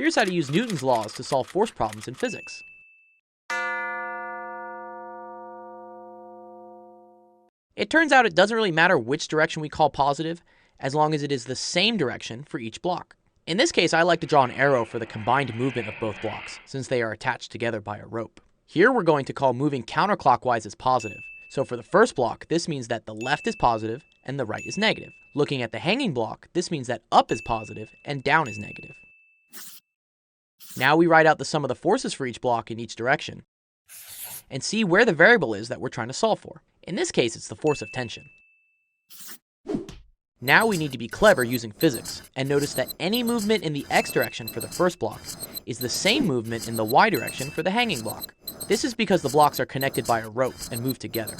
Here's how to use Newton's laws to solve force problems in physics. It turns out it doesn't really matter which direction we call positive, as long as it is the same direction for each block. In this case, I like to draw an arrow for the combined movement of both blocks, since they are attached together by a rope. Here we're going to call moving counterclockwise as positive. So for the first block, this means that the left is positive and the right is negative. Looking at the hanging block, this means that up is positive and down is negative. Now we write out the sum of the forces for each block in each direction and see where the variable is that we're trying to solve for. In this case, it's the force of tension. Now we need to be clever using physics and notice that any movement in the x direction for the first block is the same movement in the y direction for the hanging block. This is because the blocks are connected by a rope and move together.